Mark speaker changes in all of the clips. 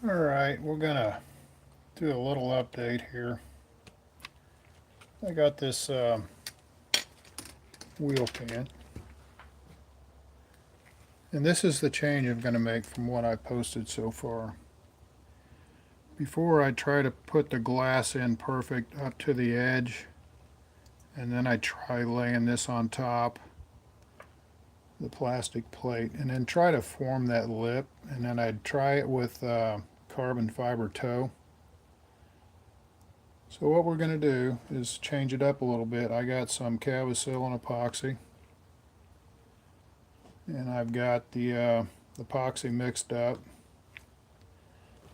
Speaker 1: Alright, we're gonna do a little update here. I got this wheel pin, and this is the change I'm going to make from what I posted so far. Before, I try to put the glass in perfect up to the edge, and then I try laying this on top, the plastic plate, and then try to form that lip, and then I'd try it with carbon fiber toe. So what we're going to do is change it up a little bit. I got some Cavasil and epoxy, and I've got the epoxy mixed up,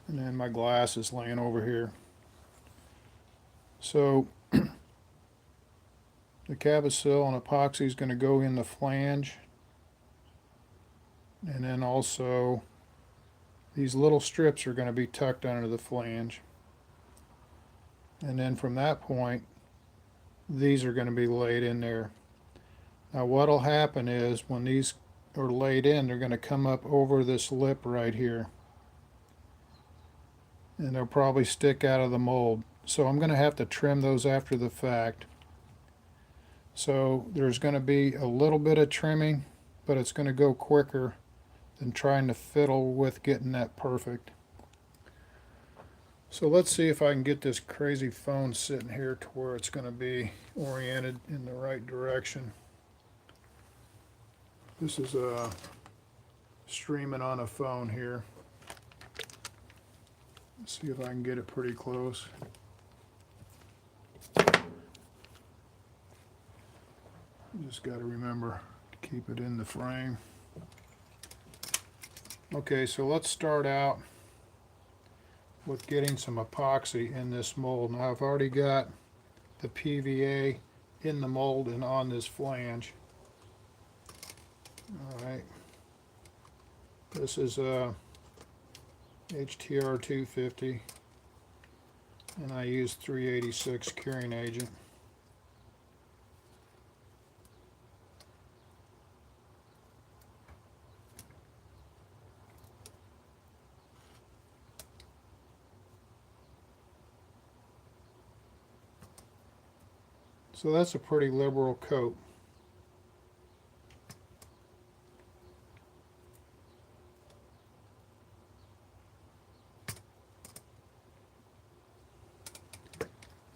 Speaker 1: and then my glass is laying over here. So the Cavasil and epoxy is going to go in the flange, and then also these little strips are going to be tucked under the flange. And then from that point, these are going to be laid in there. Now what'll happen is when these are laid in, they're going to come up over this lip right here, and they'll probably stick out of the mold. So I'm going to have to trim those after the fact. So there's going to be a little bit of trimming, but it's going to go quicker than trying to fiddle with getting that perfect. So let's see if I can get this crazy phone sitting here to where it's going to be oriented in the right direction. This is streaming on a phone here. Let's see if I can get it pretty close. You just got to remember to keep it in the frame. Okay, so let's start out with getting some epoxy in this mold. Now I've already got the PVA in the mold and on this flange. Alright, this is a HTR 250, and I use 386 curing agent. So that's a pretty liberal coat.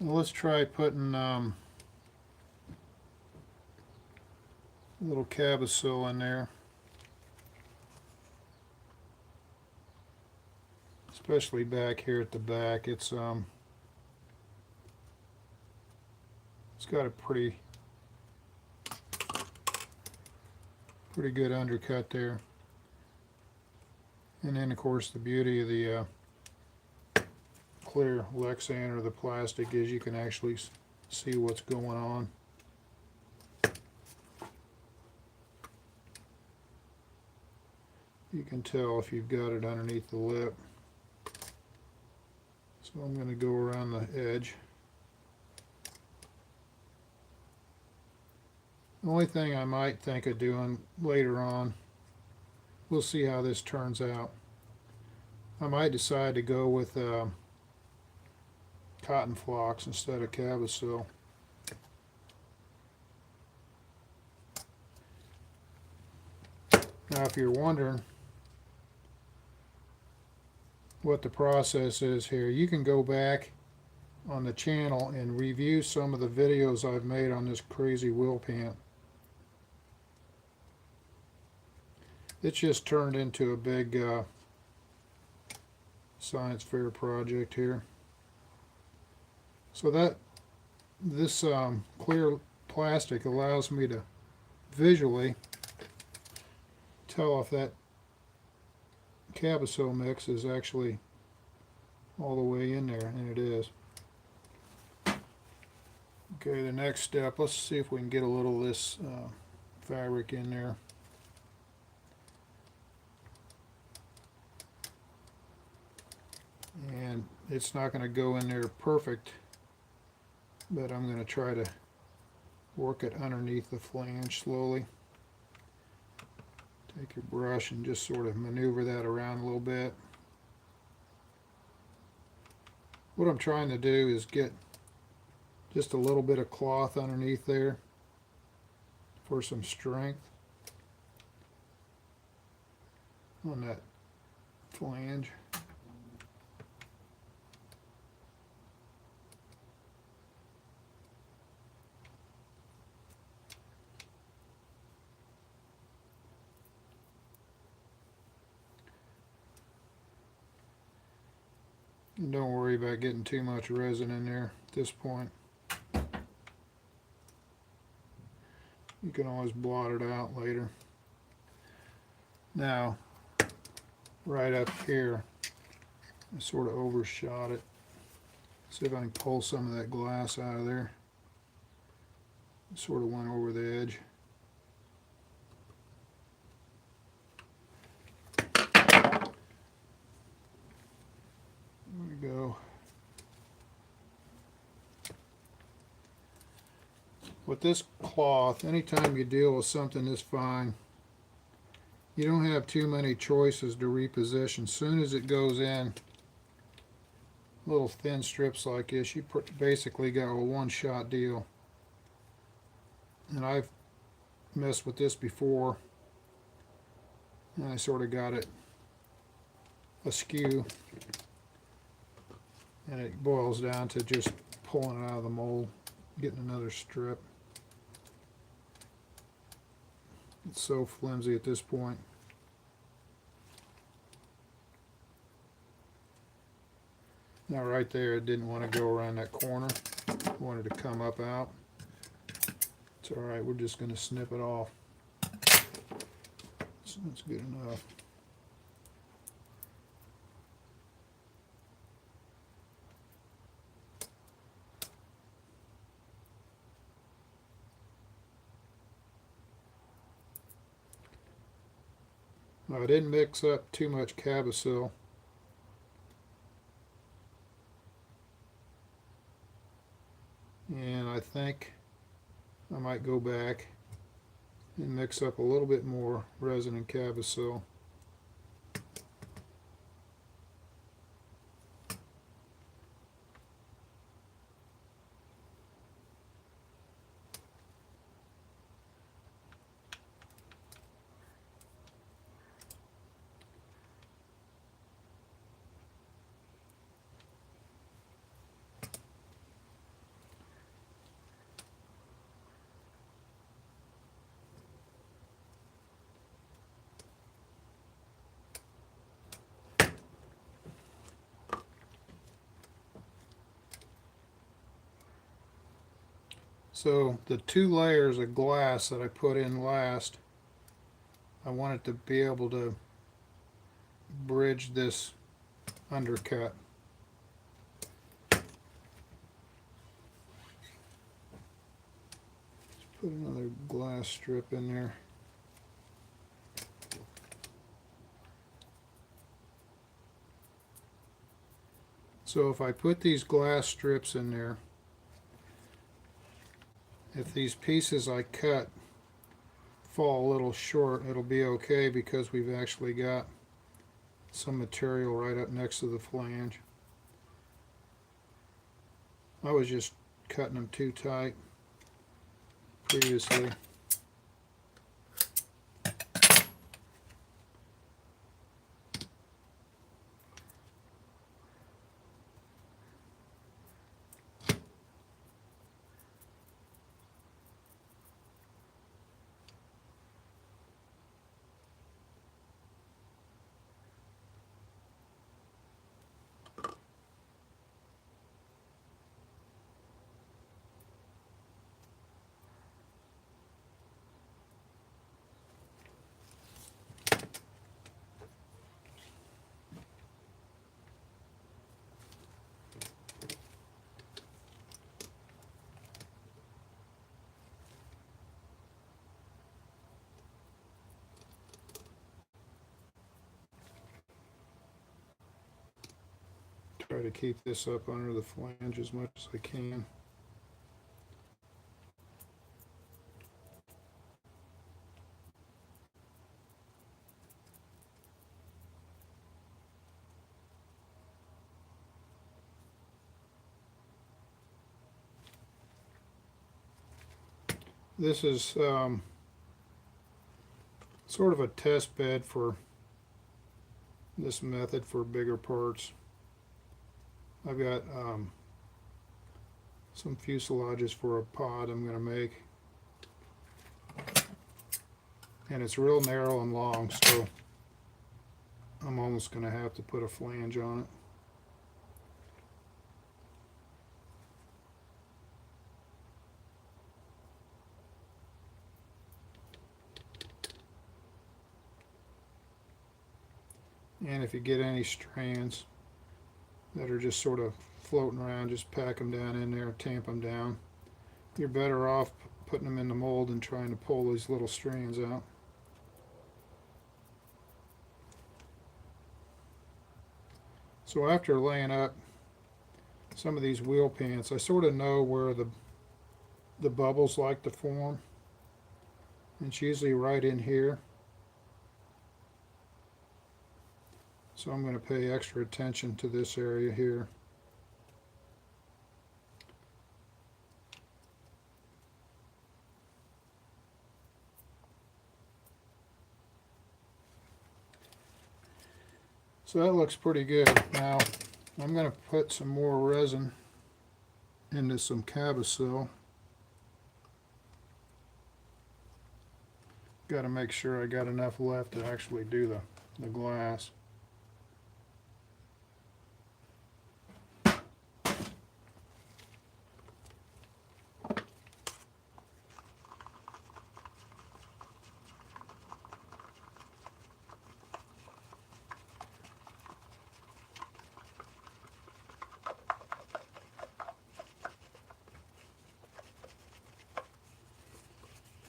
Speaker 1: Well, let's try putting a little Cavasil in there, especially back here at the back. It's got a pretty good undercut there. And then of course the beauty of the clear Lexan or the plastic is you can actually see what's going on. You can tell if you've got it underneath the lip. So I'm going to go around the edge. The only thing I might think of doing later on, we'll see how this turns out. I might decide to go with cotton flocks instead of Cavasil. Now if you're wondering what the process is here, you can go back on the channel and review some of the videos I've made on this crazy wheel pant. It's just turned into a big science fair project here. So that this clear plastic allows me to visually tell if that Cavasil mix is actually all the way in there, and it is. Okay, the next step, let's see if we can get a little of this fabric in there. And it's not going to go in there perfect, but I'm going to try to work it underneath the flange slowly. Take your brush and just sort of maneuver that around a little bit. what I'm trying to do is get just a little bit of cloth underneath there for some strength on that flange. And don't worry about getting too much resin in there at this point. You can always blot it out later. Now, right up here, I sort of overshot it. See if I can pull some of that glass out of there. It sort of went over the edge. There we go. With this cloth, anytime you deal with something this fine, you don't have too many choices to reposition. As soon as it goes in, little thin strips like this, you basically got a one-shot deal. And I've messed with this before, and I sort of got it askew, and it boils down to just pulling it out of the mold, getting another strip. It's so flimsy at this point. Now right there, it didn't want to go around that corner. It wanted to come up out. It's alright, we're just going to snip it off. So that's good enough. Now I didn't mix up too much Cabosil. And I think I might go back and mix up a little bit more resin and Cabosil. So the 2 layers of glass that I put in last, I want it to be able to bridge this undercut. Let's put another glass strip in there. So if I put these glass strips in there, if these pieces I cut fall a little short, it'll be okay because we've actually got some material right up next to the flange. I was just cutting them too tight previously. Try to keep this up under the flange as much as I can. This is sort of a test bed for this method for bigger parts. I've got some fuselages for a pod I'm going to make, and it's real narrow and long, so I'm almost going to have to put a flange on it. And if you get any strands that are just sort of floating around, just pack them down in there, tamp them down. You're better off putting them in the mold and trying to pull these little strands out. So after laying up some of these wheel pants, I sort of know where the bubbles like to form. And it's usually right in here. So I'm going to pay extra attention to this area here. So that looks pretty good. Now I'm going to put some more resin into some Cabicil. Got to make sure I got enough left to actually do the glass.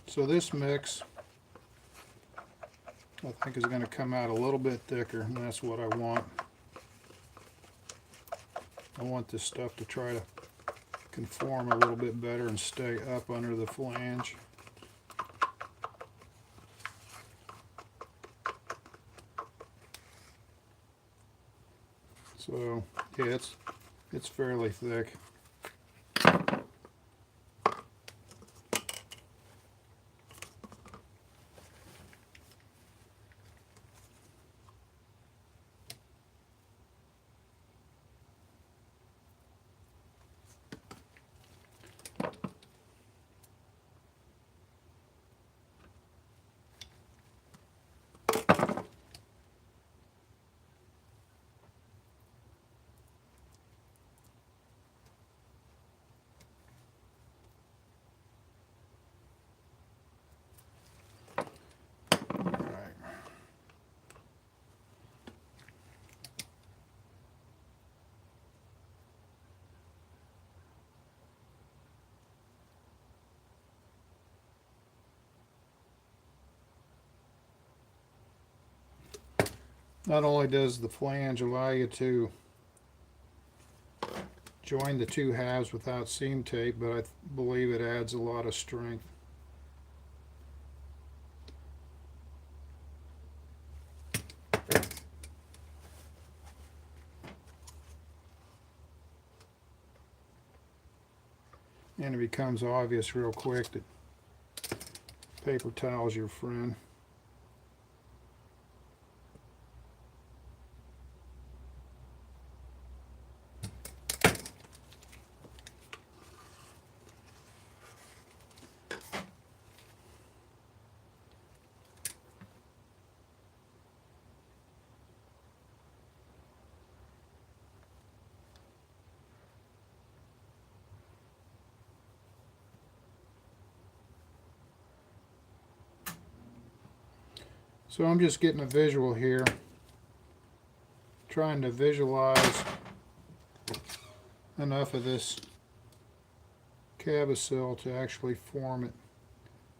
Speaker 1: So this mix, I think, is going to come out a little bit thicker, and that's what I want. I want this stuff to try to conform a little bit better and stay up under the flange. So yeah, it's fairly thick. Not only does the flange allow you to join the two halves without seam tape, but I believe it adds a lot of strength. And it becomes obvious real quick that paper towel's your friend. So I'm just getting a visual here, trying to visualize enough of this Cabicil to actually form it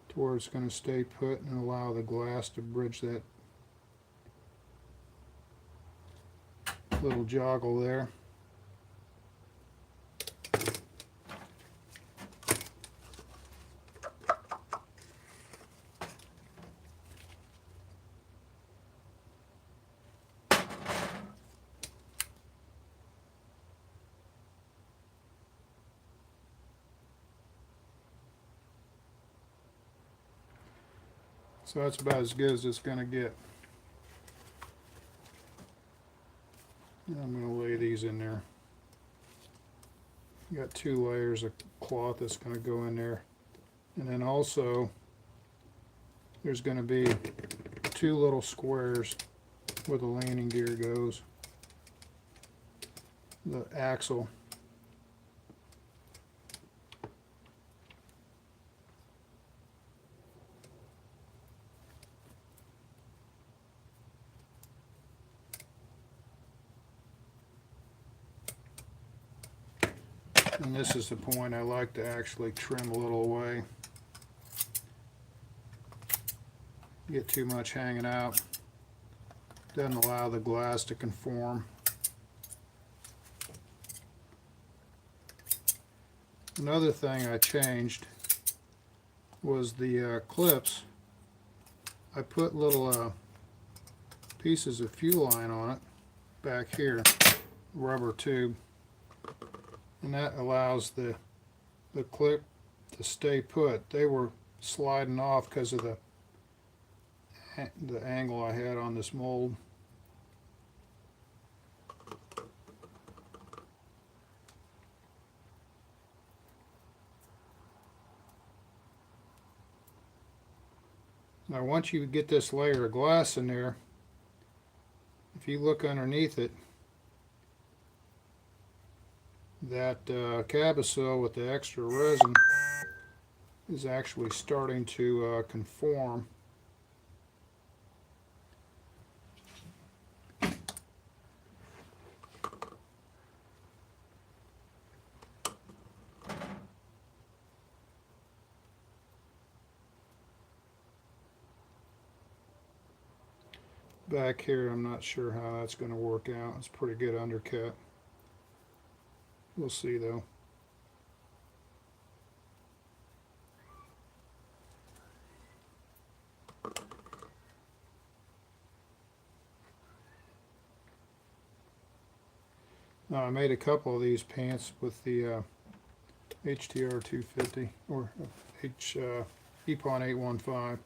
Speaker 1: to where it's going to stay put and allow the glass to bridge that little joggle there. So that's about as good as it's going to get. I'm going to lay these in there. Got 2 layers of cloth that's going to go in there. And then also there's going to be 2 little squares where the landing gear goes. The axle. And this is the point I like to actually trim a little away. Get too much hanging out. Doesn't allow the glass to conform. Another thing I changed was the clips. I put little pieces of fuel line on it back here, rubber tube, and that allows the clip to stay put. They were sliding off because of the angle I had on this mold. Now once you get this layer of glass in there, if you look underneath it, that cabosil with the extra resin is actually starting to conform. Back here, I'm not sure how that's going to work out. It's a pretty good undercut. We'll see though. Now I made a couple of these pants with the HTR 250 or EPON 815.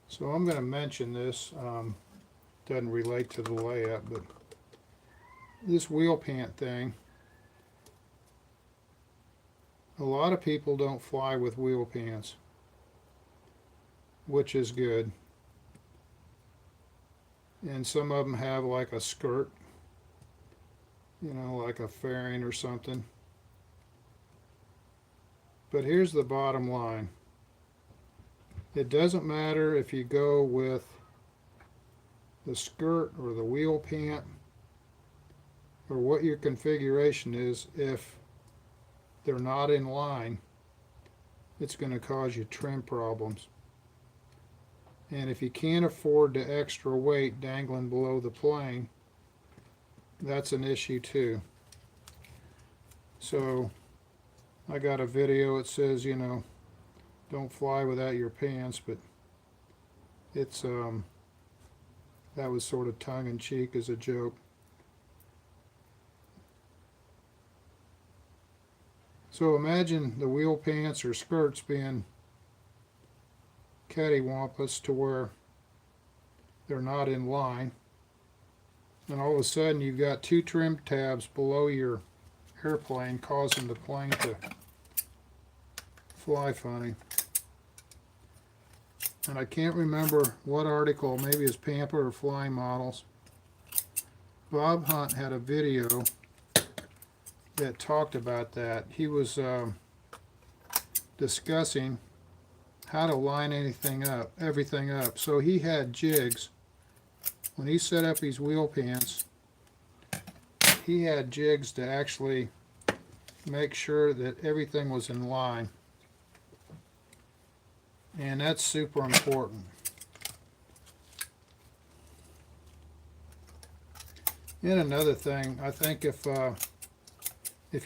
Speaker 1: So I'm going to mention this, doesn't relate to the layup, but this wheel pant thing, a lot of people don't fly with wheel pants, which is good. And some of them have like a skirt, you know, like a fairing or something. But here's the bottom line. It doesn't matter if you go with the skirt or the wheel pant or what your configuration is. If they're not in line, it's going to cause you trim problems. And if you can't afford the extra weight dangling below the plane, that's an issue too. So I got a video that says, you know, don't fly without your pants, but it's that was sort of tongue-in-cheek as a joke. So imagine the wheel pants or skirts being cattywampus to where they're not in line, and all of a sudden you've got 2 trim tabs below your airplane causing the plane to fly funny. And I can't remember what article, maybe it's Pamper or Flying Models. Bob Hunt had a video that talked about that. He was discussing how to line everything up. So he had jigs. When he set up his wheel pants, he had jigs to actually make sure that everything was in line. And that's super important. And another thing, I think if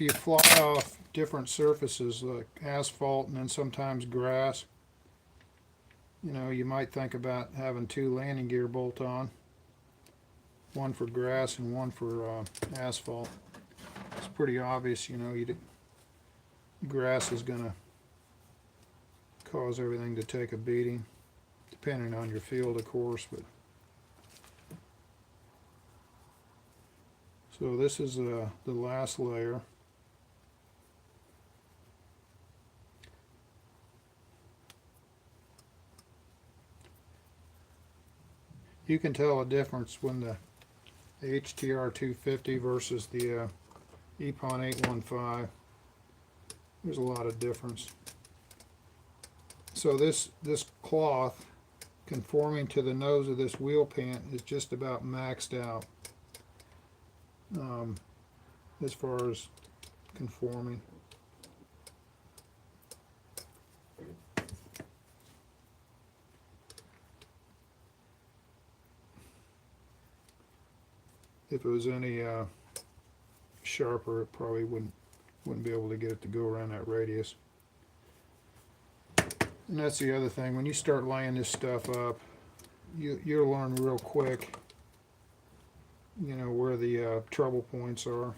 Speaker 1: you fly off different surfaces like asphalt and then sometimes grass, you know, you might think about having 2 landing gear bolt on. one for grass and one for asphalt. It's pretty obvious, you know, grass is going to cause everything to take a beating, depending on your field, of course. But so this is the last layer. You can tell a difference when the HTR 250 versus the EPON 815. There's a lot of difference. So this cloth conforming to the nose of this wheel pant is just about maxed out as far as conforming. If it was any sharper, it probably wouldn't be able to get it to go around that radius. And that's the other thing, when you start laying this stuff up, you'll learn real quick, you know, where the trouble points are.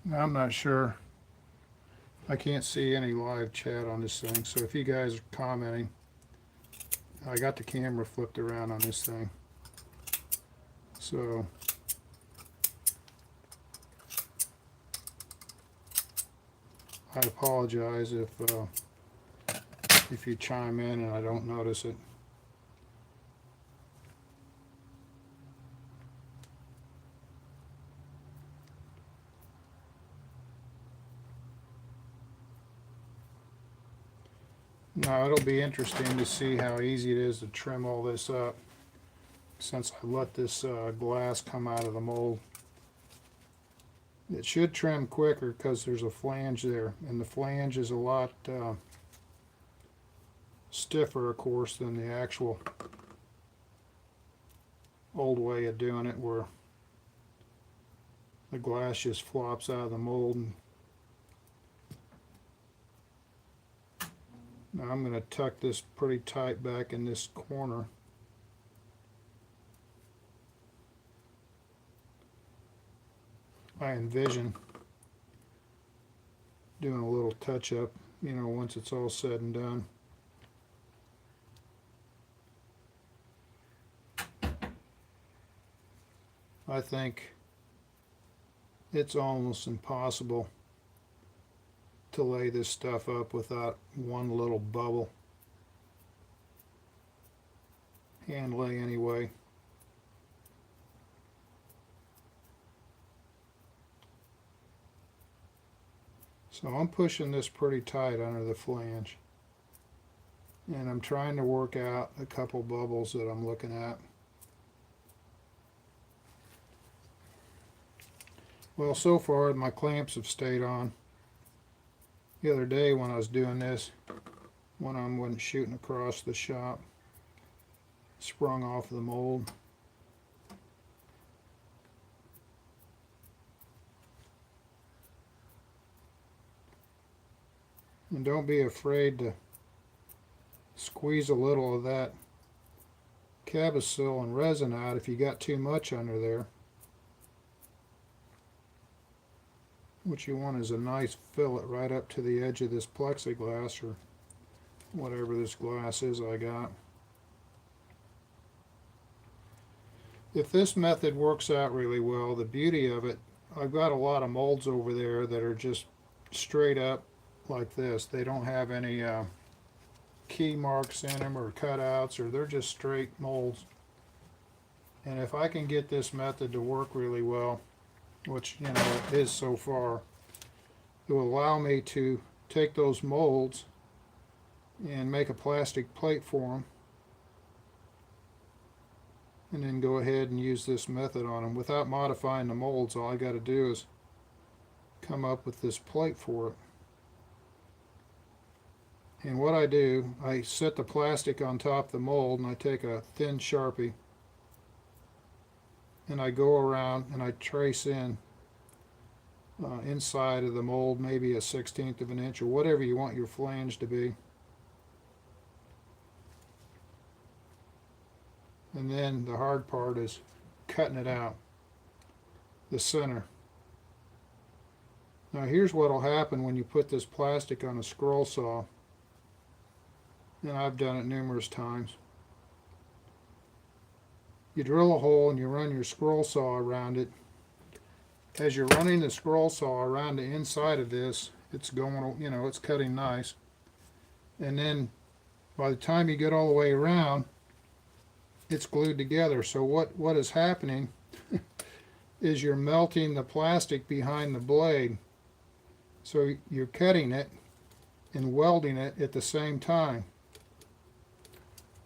Speaker 1: Now, I'm not sure. I can't see any live chat on this thing, so if you guys are commenting, I got the camera flipped around on this thing. So I apologize if you chime in and I don't notice it. Now it'll be interesting to see how easy it is to trim all this up since I let this glass come out of the mold. It should trim quicker because there's a flange there, and the flange is a lot stiffer, of course, than the actual old way of doing it, where the glass just flops out of the mold. And now I'm going to tuck this pretty tight back in this corner. I envision doing a little touch up, you know, once it's all said and done. I think it's almost impossible to lay this stuff up without one little bubble. Hand lay anyway. So I'm pushing this pretty tight under the flange, and I'm trying to work out a couple bubbles that I'm looking at. Well, so far my clamps have stayed on. The other day when I was doing this, one of them wasn't shooting across the shop, sprung off the mold. And don't be afraid to squeeze a little of that cabosil and resin out if you got too much under there. what you want is a nice fillet right up to the edge of this plexiglass, or whatever this glass is I got. If this method works out really well, the beauty of it, I've got a lot of molds over there that are just straight up like this. They don't have any key marks in them or cutouts, or they're just straight molds. And if I can get this method to work really well, which it is so far, it will allow me to take those molds and make a plastic plate for them, and then go ahead and use this method on them without modifying the molds. All I got to do is come up with this plate for it. And what I do, I set the plastic on top of the mold, and I take a thin Sharpie and I go around and I trace in inside of the mold, maybe a 1/16 of an inch or whatever you want your flange to be. And then the hard part is cutting it out, the center. Now here's what will happen when you put this plastic on a scroll saw, and I've done it numerous times. You drill a hole and you run your scroll saw around it. As you're running the scroll saw around the inside of this, it's going, it's cutting nice. And then by the time you get all the way around, it's glued together. So what is happening is you're melting the plastic behind the blade. So you're cutting it and welding it at the same time.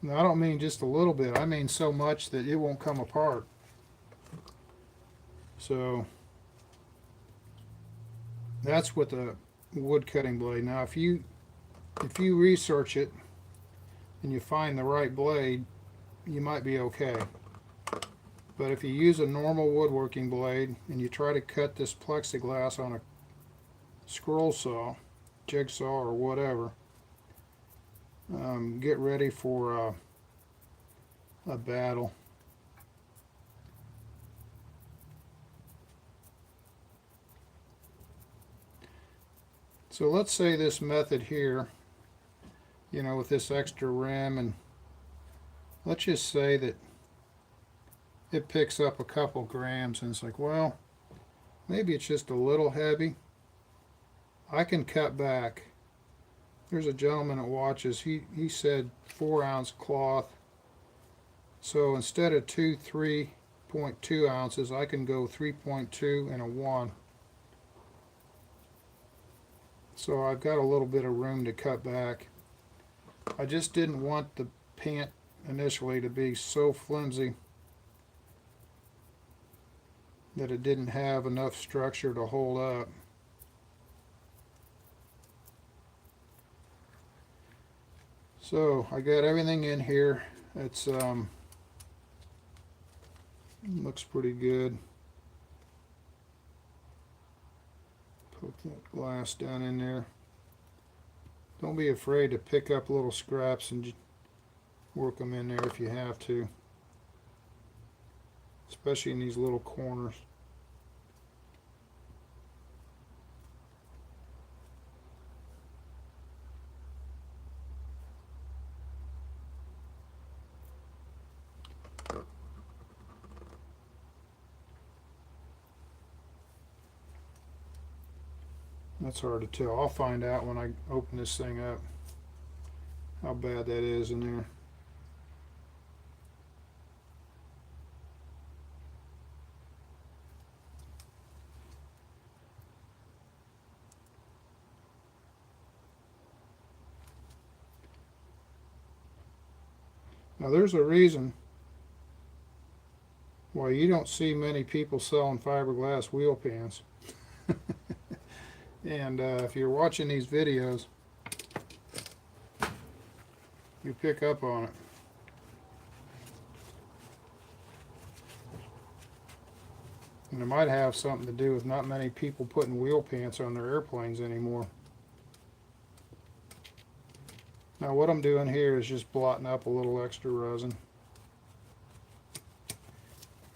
Speaker 1: Now I don't mean just a little bit, I mean so much that it won't come apart. So that's with the wood cutting blade. Now if you research it and you find the right blade, you might be okay. But if you use a normal woodworking blade and you try to cut this plexiglass on a scroll saw, jigsaw, or whatever, get ready for a battle. So let's say this method here, with this extra rim, and let's just say that it picks up a couple grams, and it's like, well, maybe it's just a little heavy. I can cut back. There's a gentleman that watches, he said 4-ounce cloth. So instead of 3.2 ounces, I can go 3.2 and a 1. So I've got a little bit of room to cut back. I just didn't want the pant initially to be so flimsy that it didn't have enough structure to hold up. So I got everything in here. It's looks pretty good. Put that glass down in there. Don't be afraid to pick up little scraps and work them in there if you have to, especially in these little corners. That's hard to tell. I'll find out when I open this thing up how bad that is in there. Now there's a reason why you don't see many people selling fiberglass wheel pans. And if you're watching these videos, you pick up on it. And it might have something to do with not many people putting wheel pants on their airplanes anymore. Now what I'm doing here is just blotting up a little extra resin.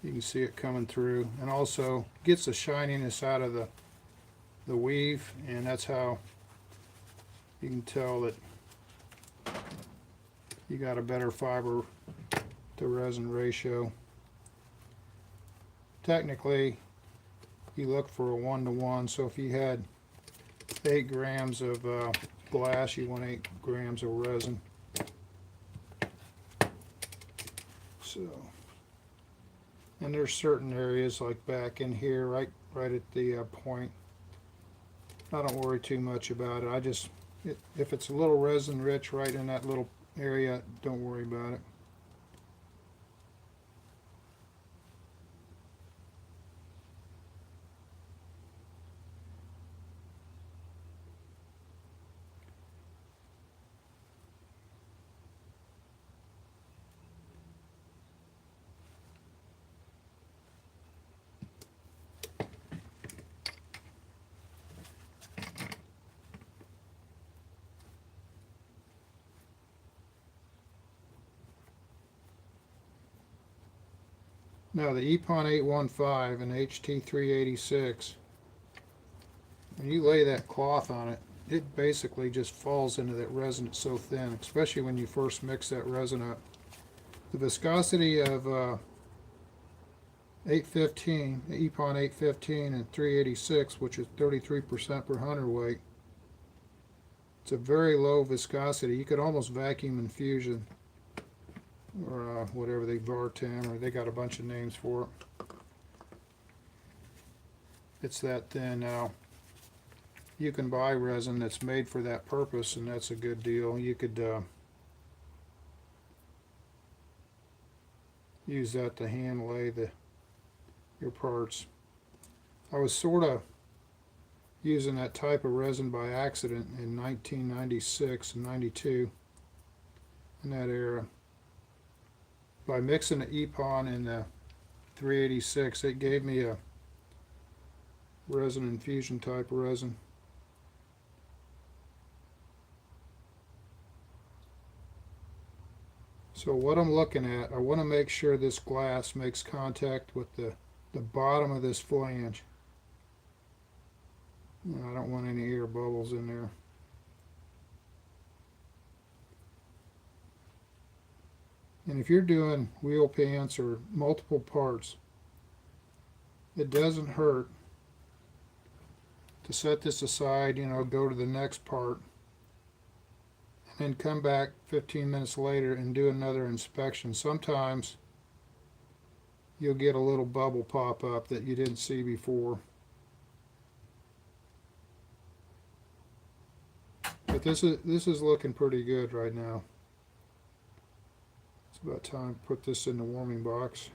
Speaker 1: You can see it coming through, and also gets the shininess out of the the weave, and that's how you can tell that you got a better fiber to resin ratio. Technically, you look for a 1-to-1, so if you had 8 grams of glass, you want 8 grams of resin. So, and there's certain areas like back in here, right at the point. I don't worry too much about it. If it's a little resin rich right in that little area, don't worry about it. Now the EPON 815 and HT 386, when you lay that cloth on it, it basically just falls into that resin. It's so thin, especially when you first mix that resin up. The viscosity of 815, the EPON 815 and 386, which is 33% per hundredweight, it's a very low viscosity. You could almost vacuum infusion, or whatever they Vartam, or they got a bunch of names for it. It's that thin. Now you can buy resin that's made for that purpose, and that's a good deal. You could use that to hand lay your parts. I was sort of using that type of resin by accident in 1996 and 92, in that era. By mixing the EPON and the 386, it gave me a resin infusion type resin. So what I'm looking at, I want to make sure this glass makes contact with the bottom of this flange. I don't want any air bubbles in there. And if you're doing wheel pants or multiple parts, it doesn't hurt to set this aside, go to the next part, and then come back 15 minutes later and do another inspection. Sometimes you'll get a little bubble pop up that you didn't see before. But this is looking pretty good right now. It's about time to put this in the warming box.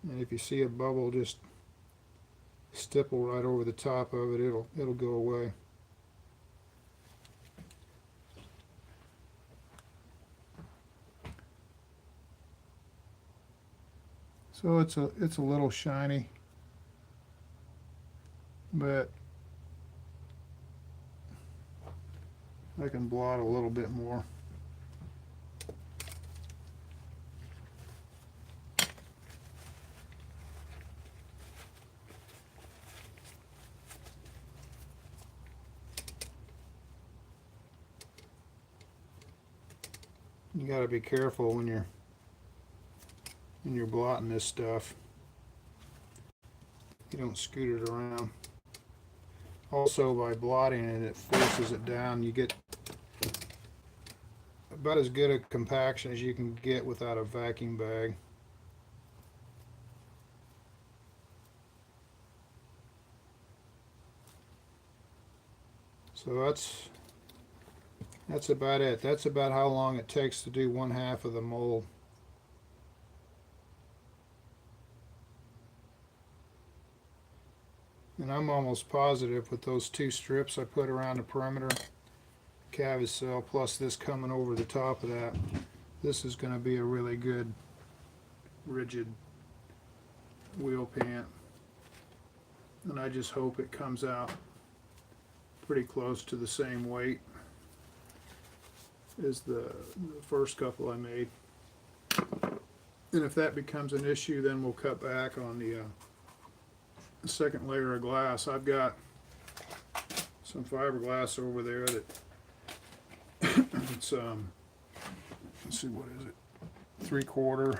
Speaker 1: And if you see a bubble, just stipple right over the top of it. It'll go away. So it's a little shiny, but I can blot a little bit more. You got to be careful when you're blotting this stuff. You don't scoot it around. Also, by blotting it, it forces it down. You get about as good a compaction as you can get without a vacuum bag. So that's about it. That's about how long it takes to do 1/2 of the mold. And I'm almost positive with those 2 strips I put around the perimeter cavicell, plus this coming over the top of that, this is going to be a really good rigid wheel pant. And I just hope it comes out pretty close to the same weight as the first couple I made. And if that becomes an issue, then we'll cut back on the second layer of glass. I've got some fiberglass over there that it's let's see, what is it, 3/4.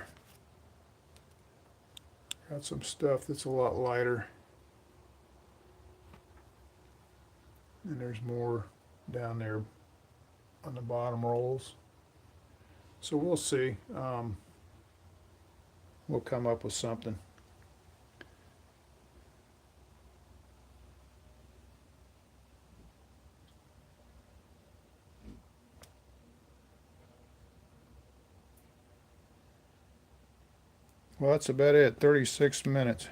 Speaker 1: Got some stuff that's a lot lighter, and there's more down there on the bottom rolls. So we'll see. We'll come up with something. Well, that's about it. 36 minutes.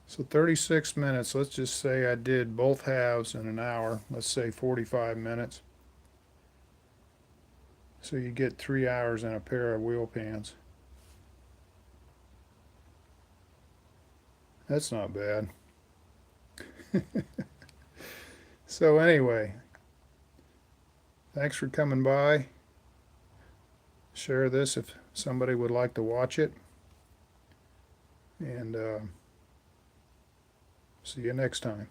Speaker 1: So 36 minutes. Let's just say I did both halves in an hour. Let's say 45 minutes. So you get 3 hours in a pair of wheel pans. That's not bad. So anyway, thanks for coming by. Share this if somebody would like to watch it. And see you next time.